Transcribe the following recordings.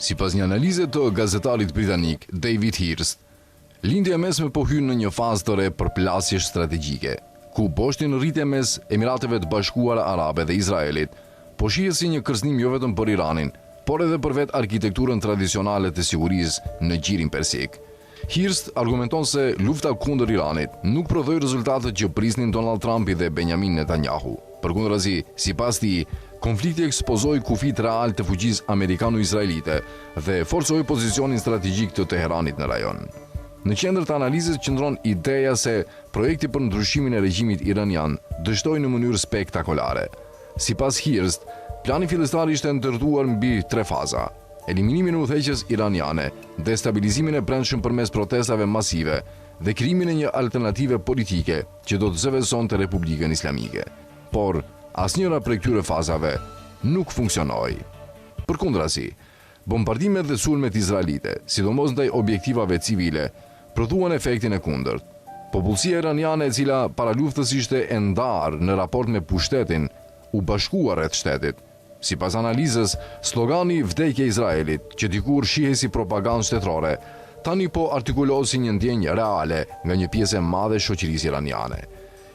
Sipas një analize të gazetarit britanik David Hirst, lindja e mesme po hyn në një fazë të re përplasjesh strategjike, ku boshtin rritje mes Emirateve të Bashkuara Arabe dhe Izraelit po shihet si një kërcënim jo vetëm për Iranin, por edhe për vetë arkitekturën tradicionale të sigurisë në gjirin persik. Hirst argumenton se lufta kundër Iranit nuk prodhoi rezultatet që prisnin Donald Trumpi dhe Benjamin Netanyahu. Përkundrazi, sipas tij, konflikti ekspozoi kufit real të fuqisë amerikano-izraelite dhe forcoi pozicionin strategjik të Teheranit në rajon. Në qendër të analizës qëndron ideja se projekti për ndryshimin e regjimit iranian dështoi në mënyrë spektakolare. Sipas Hirst, plani fillestar ishte ndërtuar mbi 3 faza: eliminimin e udhëheqjes iraniane, destabilizimin e brendshëm përmes protestave masive dhe krijimin e një alternative politike që do të zëvendësonte Republikën Islamike. Por asnjëra prej këtyre fazave nuk funksionoi. Përkundrazi, bombardimet dhe sulmet izraelite, sidomos ndaj objektivave civile, prodhuan efektin e kundërt. Popullsia iraniane, e cila para luftës ishte e ndarë në raport me pushtetin, u bashkua rreth shtetit. Sipas analizës, slogani "Vdekje Izraelit", që dikur shihej si propagandë shtetërore, tani po artikulohet si një ndjenjë reale nga një pjesë e madhe e shoqërisë iraniane.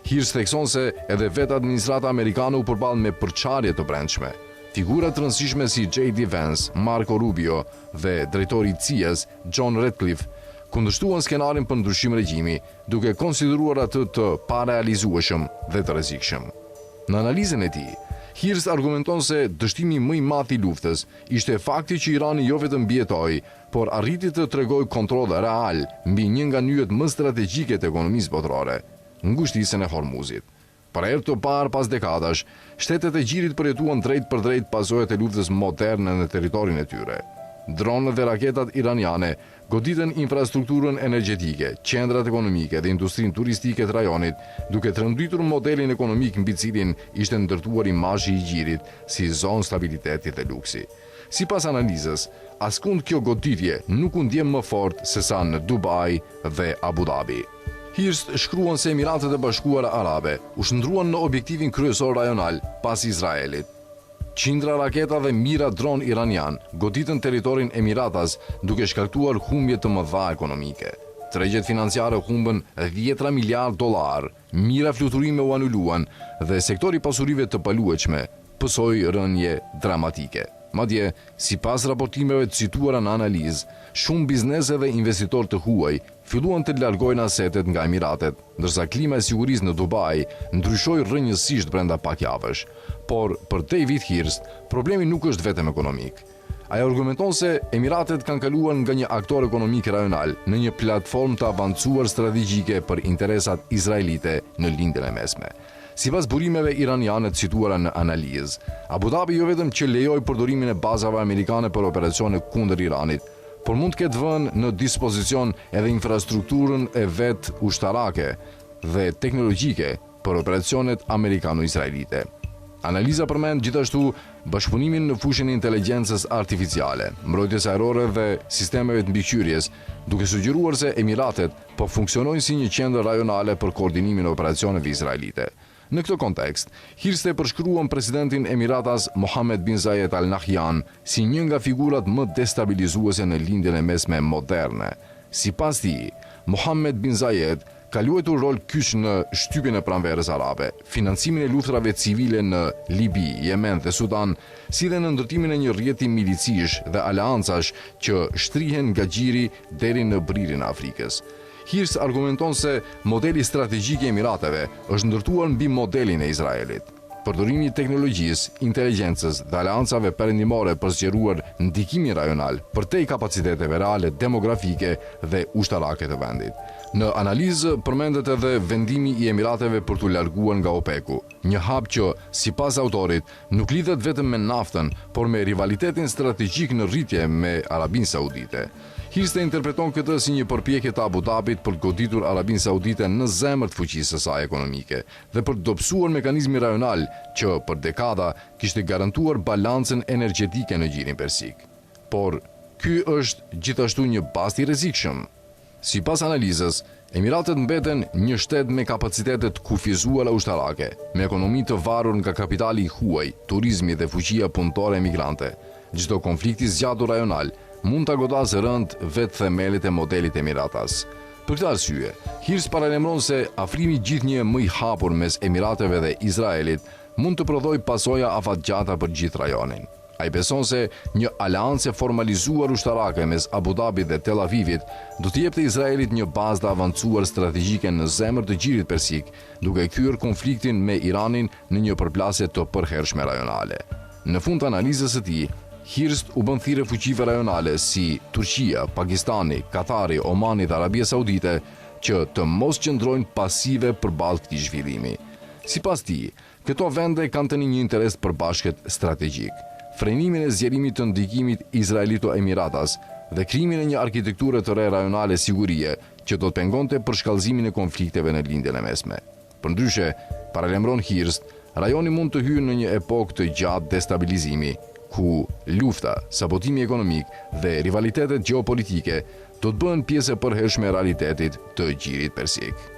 Hirst thekson se edhe vetë administrata amerikane u përball me përçarje të brendshme. Figura të rëndësishme si J.D. Vance, Marco Rubio dhe drejtori i CIA-s, John Ratcliffe, kundërshtuan skenarin për ndryshim regjimi, duke konsideruar atë të parealizueshëm dhe të rrezikshëm. Në analizën e tij, Hirst argumenton se dështimi më i madh i luftës ishte fakti që Irani jo vetëm mbijetoi, por arriti të tregojë kontroll real mbi një nga nyjet më strategjike të ekonomisë botërore, ngushtisjen e Hormuzit. Për herë të parë pas dekadash, shtetet e gjirit përjetuan drejt për drejt pasojat e luftës moderne në territorin e tyre. Dronët dhe raketat iraniane goditën infrastrukturën energjetike, qendrat ekonomike dhe industrinë turistike të rajonit, duke trembëtur modelin ekonomik mbi cilin ishte ndërtuar imazhi i gjirit si zonë stabiliteti dhe luksi. Sipas analizës, askund kjo goditje nuk u ndjen më fort se sa në Dubai dhe Abu Dhabi. Hirst shkruan se Emiratet e Bashkuara Arabe u shndruan në objektivin kryesor rajonal pas Izraelit. Qindra raketa dhe mira dron iranian goditën territorin Emiratas duke shkaktuar humbje të mëdha ekonomike. Tregjet financiare humbën $10 miliardë, mira fluturime u anuluan dhe sektori pasurive të paluajtshme pësoi rënje dramatike. Madje, sipas raportimeve të cituara në analizë, shumë biznese dhe investitorë të huaj filluan të largojnë asetet nga Emiratet, ndërsa klima e sigurisë në Dubai ndryshoi rrënjësisht brenda pak javësh. Por për David Hirst, problemi nuk është vetëm ekonomik. Ai argumenton se Emiratet kanë kaluar nga një aktor ekonomik rajonal në një platformë të avancuar strategjike për interesat izraelite në lindjen e mesme. Sipas burimeve iraniane të cituara në analizë, Abu Dhabi jo vetëm që lejoi përdorimin e bazave amerikane për operacione kundër Iranit, por mund të ketë vënë në dispozicion edhe infrastrukturën e vet ushtarake dhe teknologjike për operacionet amerikano-izraelite. Analiza përmend gjithashtu bashkëpunimin në fushën e inteligjencës artificiale, mbrojtjes ajrore dhe sistemeve të mbikëqyrjes, duke sugjeruar se Emiratet po funksionojnë si një qendër rajonale për koordinimin e operacioneve izraelite. Në këtë kontekst, Hirst e përshkruan presidentin Emiratas Mohammed bin Zayed Al Nahyan si një nga figurat më destabilizuese në lindjen e mesme moderne. Sipas tij, Mohammed bin Zayed ka luajtur rol kyç në shtypjen e pranverës arabe, financimin e luftrave civile në Libi, Yemen dhe Sudan, si dhe në ndërtimin e një rrjeti milicish dhe aleancash që shtrihen nga gjiri deri në bririn e Afrikës. Hirst argumenton se modeli strategjik i Emirateve është ndërtuar mbi modelin e Izraelit. Përdorimi i teknologjisë, inteligjencës dhe aleancave perëndimore për zgjeruar ndikimin rajonal përtej kapaciteteve reale demografike dhe ushtarake të vendit. Në analizë përmendet edhe vendimi i Emirateve për t'u larguar nga OPEC-u, një hap që, sipas autorit, nuk lidhet vetëm me naftën, por me rivalitetin strategjik në rritje me Arabinë Saudite. Hirst e interpreton këtë si një përpjekje të Abu Dhabit për të goditur Arabinë Saudite në zemër të fuqisë së saj ekonomike dhe për të dobësuar mekanizmin rajonal që për dekada kishte garantuar balancën energjetike në gjirin persik. Por ky është gjithashtu një bast i rrezikshëm. Sipas analizës, Emiratet mbeten një shtet me kapacitete të kufizuara ushtarake, me ekonomi të varur nga kapitali i huaj, turizmi dhe fuqia punëtore emigrante. çdo konflikt i zgjatur rajonal mund ta godasë rënd vetë themelit e modelit Emiratas. Për këtë arsye, Hirst paralajmëron se afrimi gjithnjë më i hapur mes Emirateve dhe Izraelit mund të prodhojë pasoja afatgjata për gjithë rajonin. Ai beson se një aleancë formalizuar ushtarake mes Abu Dhabit dhe Tel Avivit do të jepte Izraelit një bazë të avancuar strategjike në zemër të Gjirit Persik, duke kthyer konfliktin me Iranin në një përplasje të përhershme rajonale. Në fund të analizës së tij, Hirst u bën thirrje fuqive rajonale si Turqia, Pakistani, Katari, Omani dhe Arabia Saudite që të mos qëndrojnë pasive përballë këtij zhvillimi. Sipas tij, këto vende kanë tani një interes përbashkët strategjik: frenimin e zgjerimit të ndikimit Izraelito-Emiratas dhe krijimin e një arkitekture të re rajonale sigurie që do të pengonte përshkallëzimin e konflikteve në lindjen e mesme. Përndryshe, paralajmëron Hirst, rajoni mund të hyjë në një epokë të gjatë destabilizimi, ku lufta, sabotimi ekonomik dhe rivalitetet gjeopolitike do të bëhen pjesë e përhershme e realitetit të Gjirit Persik.